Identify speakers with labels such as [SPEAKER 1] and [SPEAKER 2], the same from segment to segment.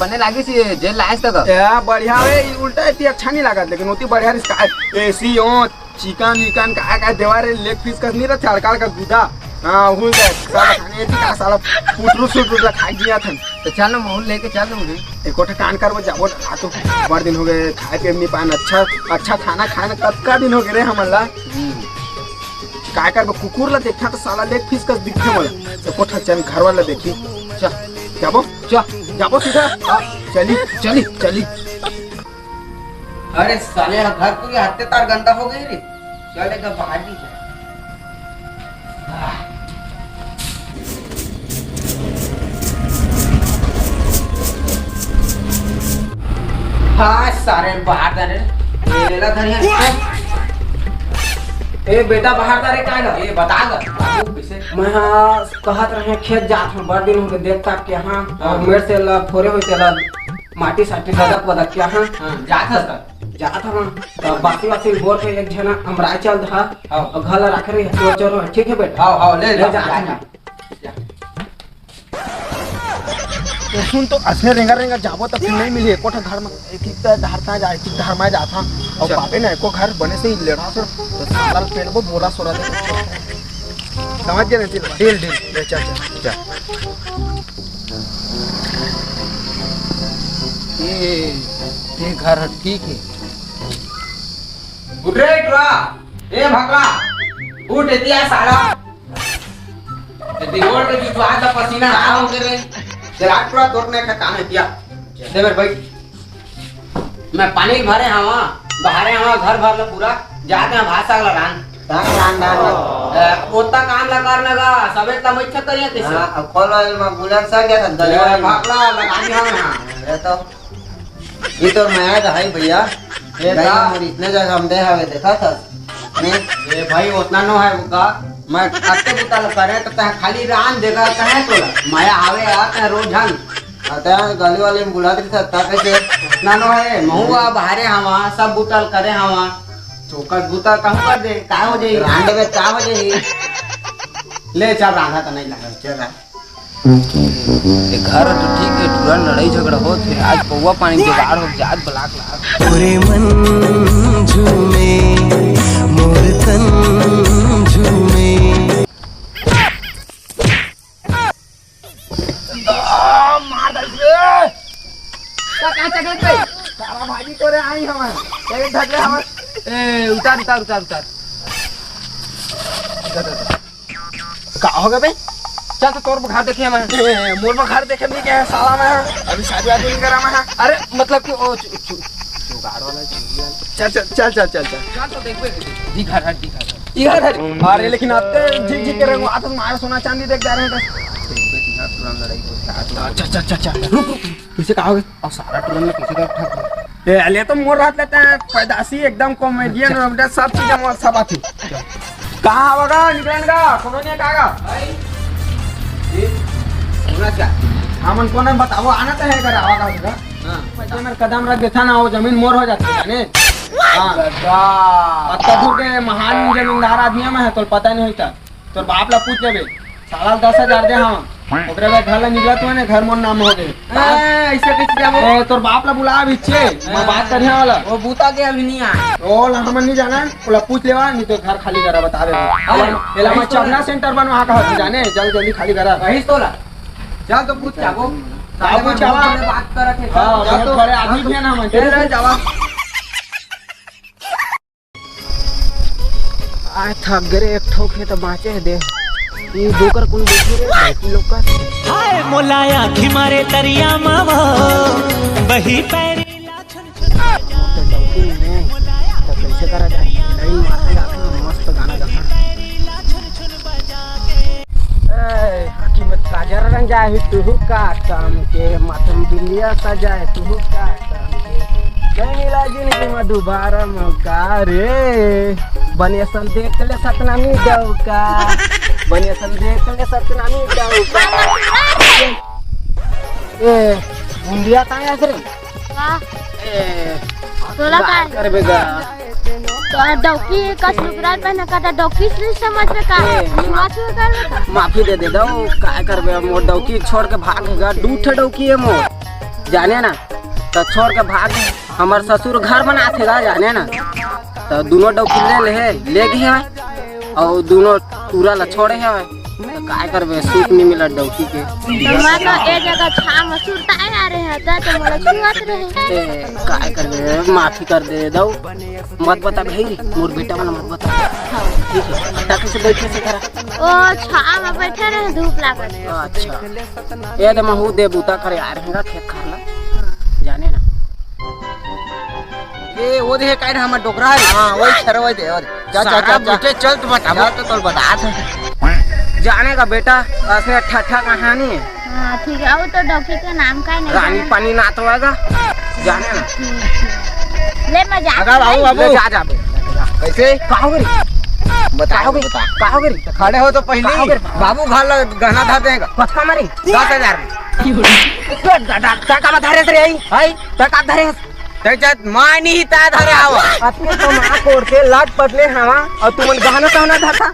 [SPEAKER 1] बने लागी सी जेल लायस तक
[SPEAKER 2] बढ़िया है उल्टा इतनी अच्छा नहीं लगा लेकिन उतनी बढ़िया एसी चिकन विकन का देवा रे लेग पीस का नहीं रहता हड़काल का गुदा हाँ भूल गए साला खाने का साला फुटरू खा गया था
[SPEAKER 1] तो चल ना मोहन लेके चल मुझे
[SPEAKER 2] एक कान कर वो जाबो तो बड़ दिन हो गए खाए पे नहीं पान अच्छा खाना खाने का दिन हो गए रे हमला काय कर कुकुर ला देखा तो साला लेग पीस का दिखते मला तो कोठा चल घर वाला देखी जाबो सीधा चली
[SPEAKER 1] अरे साले घर को हत्ते तार गंदा हो गई रे चलेगा बाहर भी हाँ सारे बाहर जा रहे मेरा घर यहाँ ए बेटा बाहर जा रहे क्या है ये बता दो
[SPEAKER 3] मैं हाँ कहत रहे खेत जात हूँ बड़ दिन हो देखता के हाँ और मेरे से ला थोड़े हुए तेला माटी साटी ददक बदक के हाँ जात हूँ बाकी वासी बोर पे एक जना अमराय चल था और घर रख रही है चोर ठीक है बेटा
[SPEAKER 1] आओ ले जा
[SPEAKER 2] सुन तो असले रेंगा जाबो तो फिर नहीं मिली कोठा घर में एक धारता जाए घर में जाता और बाबे ने एको घर बने से ही लेड़ा सो तो साला पेड़ को बोला सोरा दे समझ गए डील ले चल
[SPEAKER 1] ये घर ठीक है उठ रे ए भगला उठ इतिया साला दीवार के जुटवा द पसीना आ हो गए रे जरा पूरा दौड़ने का काम है किया दे मेरे भाई मैं पानी भरे हवा बाहरे हवा घर भर लो पूरा जाके हम भाषा लगान ओता काम ला करने का सबे तम इच्छा करिए कैसे
[SPEAKER 3] अब कॉल में बुलेट सा गया था
[SPEAKER 1] दलिया भागला लगानी हम यहां
[SPEAKER 3] ये तो ये तो मैं आया था भाई भैया ये और इतने जगह हम दे हवे देखा था
[SPEAKER 1] ये भाई उतना नो है उनका मैं आते बुता करे तो तह खाली रान देगा कहे तोला माया आवे आते रोज हन
[SPEAKER 3] आता गली वाले में बुला दी था कैसे
[SPEAKER 1] उतना नो है महुआ बाहरे हवा सब बुतल करे हवा चौकस बुता कहूं कर दे का हो जाई
[SPEAKER 3] रांडे में का हो जाई
[SPEAKER 1] ले चल रांधा तो नहीं लगा चल ये घर तो ठीक है तुरंत लड़ाई झगड़ा हो फिर आज पौवा पानी के बाहर हो जात ब्लाक लाग
[SPEAKER 4] पूरे मन झूमे मोर तन झूमे
[SPEAKER 2] मार दे का चगत गई सारा भाजी करे आई हम एक ढकले हम
[SPEAKER 1] ए उतार
[SPEAKER 2] का हो गए बे
[SPEAKER 1] चल तो तोर घर देखे मैं
[SPEAKER 2] मोर में घर देखे नहीं क्या साला में अभी शादी वादी नहीं करा मैं
[SPEAKER 1] अरे मतलब कि ओ जुगाड़ वाला
[SPEAKER 2] चल
[SPEAKER 1] तो देख बे दिखा
[SPEAKER 2] इधर अरे लेकिन आते झिक करे आते मार सोना चांदी देख जा रहे हैं चल रुक किसे कहोगे
[SPEAKER 1] और सारा टूरन में किसी का ठग
[SPEAKER 2] ए ले तो मोर रात लेते हैं पैदासी एकदम कॉमेडियन और सब चीज हम सब आती कहां आवेगा निकलेगा कोनो नहीं कागा
[SPEAKER 1] भाई ये होना क्या
[SPEAKER 2] हमन को नहीं बताओ आना तो है कर आवेगा होगा हां पहले मेरे कदम रख देता ना वो जमीन मोर हो जाती है जाने हां
[SPEAKER 1] लगा
[SPEAKER 2] अत्ता के महान जमींदार आदमी में है तो पता नहीं होता तो बाप ला पूछ लेबे साला 10,000 दे हम ओकरे में घर ला निकला तो ने घर मोर नाम हो गए
[SPEAKER 1] ऐसे कैसे जाबो
[SPEAKER 2] ए तोर बाप ला बुला बिचे मैं बात करने वाला
[SPEAKER 1] वो बूता के अभी नहीं आए
[SPEAKER 2] ओ हमन नहीं जाना ओला पूछ लेवा नहीं तो घर खाली करा बता दे एला मैं चढ़ना सेंटर बनवा का होती जाने जल्दी खाली करा
[SPEAKER 1] वही तोला चल तो पूछ जाबो
[SPEAKER 2] बाबू चावा
[SPEAKER 1] बात कर रखे
[SPEAKER 2] हां तो बड़े आदमी भी है ना हम चल जावा आ थक गए एक ठोक है तो बाँचे दे ये दोकर कोई देखी रे बाकी लोग का
[SPEAKER 4] हाय मोलाया आँखी मारे तरिया मावा बही पैरी लाछन
[SPEAKER 2] तो डौकी में तो कैसे करा जाए नहीं मारने जाता मस्त गाना गाता ए हकीमत काजर रंग जाए तू का काम के माथम बिंदिया सजाए तू का काम के मिला जिंदगी में दोबारा मौका रे बने सन देख ले सतनामी डौका बने सन देख ले सतनामी डौका ए बुंदिया काया रे
[SPEAKER 5] का
[SPEAKER 2] ए
[SPEAKER 5] तोला काय
[SPEAKER 2] करबेगा
[SPEAKER 5] तो डॉकी का सुगरात पे ना का डॉकी से समझ में का माफी कर
[SPEAKER 2] माफी दे दो काय करबे मोर डौकी छोड़ के भाग गया दूठे डौकी है मोर
[SPEAKER 3] जाने ना तो छोड़ के भाग गए। हमार ससुर घर बनाते गा जाने ना तो दोनों डौकी ले गए हैं और दोनों पूरा ला छोड़े हैं। तो काय करबे सूट नहीं मिला डौकी के।
[SPEAKER 5] तो मैं तो ए जगह छा मसूर ताए आ रहे हैं तो मोला छुआत रहे।
[SPEAKER 3] काय करबे माफी कर दे दो मत बता भाई मोर बेटा वाला मत बता। ठीक है ताकि से बैठे से करा।
[SPEAKER 5] ओ छा में बैठे रहे धूप लागत।
[SPEAKER 3] अच्छा ये दे महू दे बूता करे आ रहेगा खेत खारला जाने ना।
[SPEAKER 1] ए वो दे काय हमर डोकरा है। हां वही छरवा दे और जा बेटे चल तू बता तो बता
[SPEAKER 3] जाने का बेटा ऐसे ठट्ठा कहानी है।
[SPEAKER 5] हां ठीक है। अब तो डॉक्टर का नाम का नहीं
[SPEAKER 3] रानी पानी ना तो आएगा जाने ना।
[SPEAKER 5] ले मैं जा
[SPEAKER 1] अगर बाबू बाबू
[SPEAKER 3] जा
[SPEAKER 1] कैसे
[SPEAKER 3] कहां गई
[SPEAKER 1] बताओगे
[SPEAKER 3] कहां गई
[SPEAKER 1] खड़े हो तो पहले बाबू घर गहना धा देगा
[SPEAKER 3] पक्का मारी
[SPEAKER 1] 10,000
[SPEAKER 3] का बता रहे आई हाय का धरे
[SPEAKER 1] त्याच्यात माय नहीं ता धरे हवा
[SPEAKER 3] अपने तो मां कोरते लाट पटले हवा और तुमन गहना कहना धाका।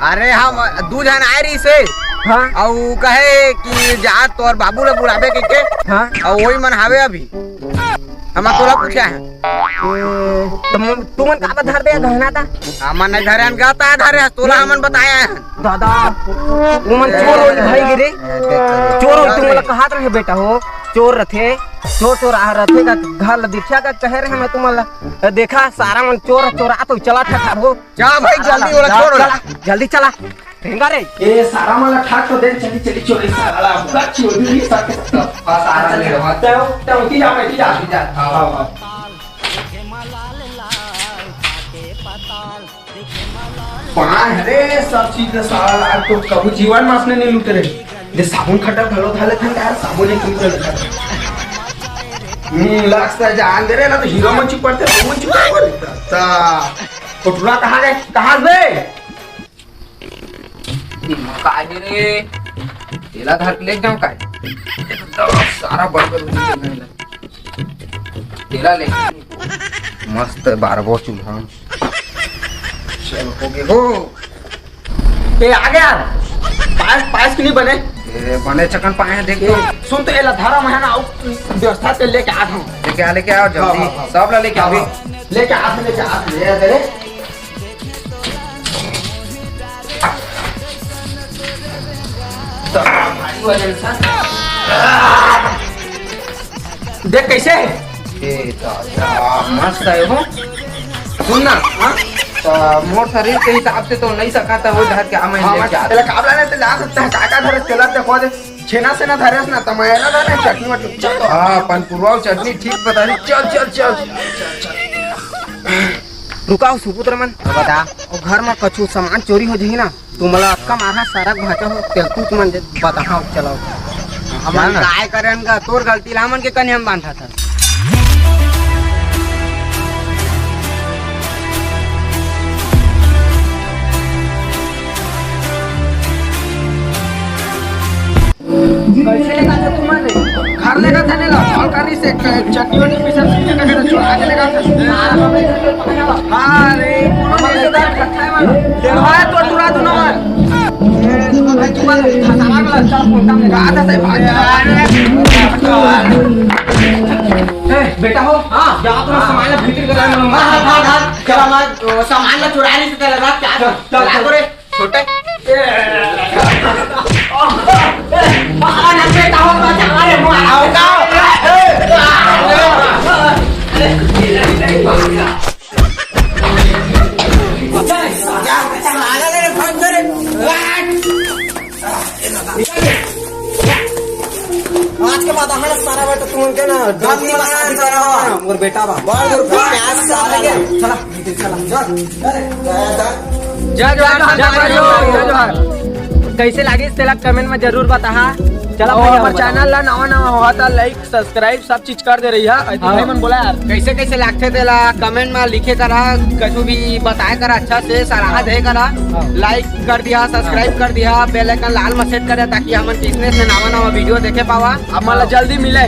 [SPEAKER 1] अरे हम दू जन आए रही से
[SPEAKER 3] हां
[SPEAKER 1] और कहे कि जा तोर बाबू ले बुलावे के
[SPEAKER 3] हां
[SPEAKER 1] और वही मन हावे अभी हम तोला पूछा है
[SPEAKER 3] तुमन का धर दे गहना था
[SPEAKER 1] हमन नहीं धरे गाता धरे तोला हमन बताया है
[SPEAKER 3] दादा तुमन चोर होई भाई गिरे चोर होई तुमला कहत रहे बेटा हो चोर रथे चोर आ रथे का घर दिखा का कह रहे मैं तुम्हारा देखा सारा मन चोर चोरा तो चला ठा हो
[SPEAKER 1] जा भाई जल्दी वाला छोड़
[SPEAKER 3] जल्दी चला ठेंगा रे
[SPEAKER 2] ए सारा मला ठाक तो दे चली चली चोरी साला पूरा चोरी साके
[SPEAKER 1] सारा ले रहा
[SPEAKER 2] तो की जा हां पान रे सब चीज साला तो कभी जीवन में अपने नहीं लूटे रे जे साबुन खटा घलो थाले थे यार साबुन एक लूटे लगता जान दे रे ना तो हीरो मन चिपड़ते मन चिपड़ ता कोटला कहां बे
[SPEAKER 1] काय रे तेला धर ले जाऊं काय सारा बर्गर तेला ले मस्त 12 चूल्हा चल हो गए हो
[SPEAKER 2] ए आ गया पास की नहीं बने
[SPEAKER 1] तेरे बने चकन पाए हैं देख
[SPEAKER 2] सुन तो एला धारा में है ना व्यवस्था से लेके आ हूं
[SPEAKER 1] लेके आओ जल्दी सब ला लेके आओ
[SPEAKER 2] लेके आ ले दे देख कैसे
[SPEAKER 1] ए दादा मस्त है हो सुन ना हां तो मोर शरीर के हिसाब से तो नहीं सकता वो धर के आमे लेके आ
[SPEAKER 2] तेला काबला नहीं तो ला सकता है काका धरे तेला देखो दे छेना से ना धरेस ना तमयला ना चटनी मत चल
[SPEAKER 1] हां पन पुरवाओ चटनी ठीक बता रही चल
[SPEAKER 3] रुकाओ सुपुत्र मन
[SPEAKER 1] बता
[SPEAKER 3] और घर में कछु सामान चोरी हो जाही ना तुमला अक्का मारा सारा भाटा हो तेलकुच मन बताओ चलाओ
[SPEAKER 1] हमन काय करन का तोर गलती ला हमन के कने हम बांधा था
[SPEAKER 2] कैसे लेगा था तुम्हारे घर लेगा था नेला फल करनी से चटनी वटनी भी सब चीज का छोड़ा के लेगा था अरे हमारे दार खट्टा है वाला देखा तो टुरा दोनों भाई तुम्हारे सामान वाला चल फोन में कहा था से भाग ए बेटा हो हां जा तो सामान भीतर करा मैं भाग चला मैं सामान ला चुरा नहीं से लगा क्या चल तो रे छोटे
[SPEAKER 3] आज के बाद हमारा सारा बेटा तुम के ना डबली बना करा मोर बेटा बा बड़ प्यास से लगे चला जय कैसे लागी तेला कमेंट में जरूर बता। चलो हमारे चैनल ला नवा हुआ था लाइक सब्सक्राइब सब चीज कर दे रही है भाई मन बोला यार
[SPEAKER 1] कैसे लागते तेला कमेंट में लिखे करा कछु भी बताए करा अच्छा से सलाह दे करा लाइक कर दिया सब्सक्राइब कर दिया बेल आइकन लाल में सेट कर ताकि हमन बिजनेस में नवा वीडियो देखे पावा
[SPEAKER 3] हमारा जल्दी मिले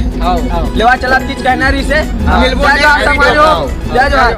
[SPEAKER 3] लेवा चला तीज कहना रही से मिलबो जय जवाहर।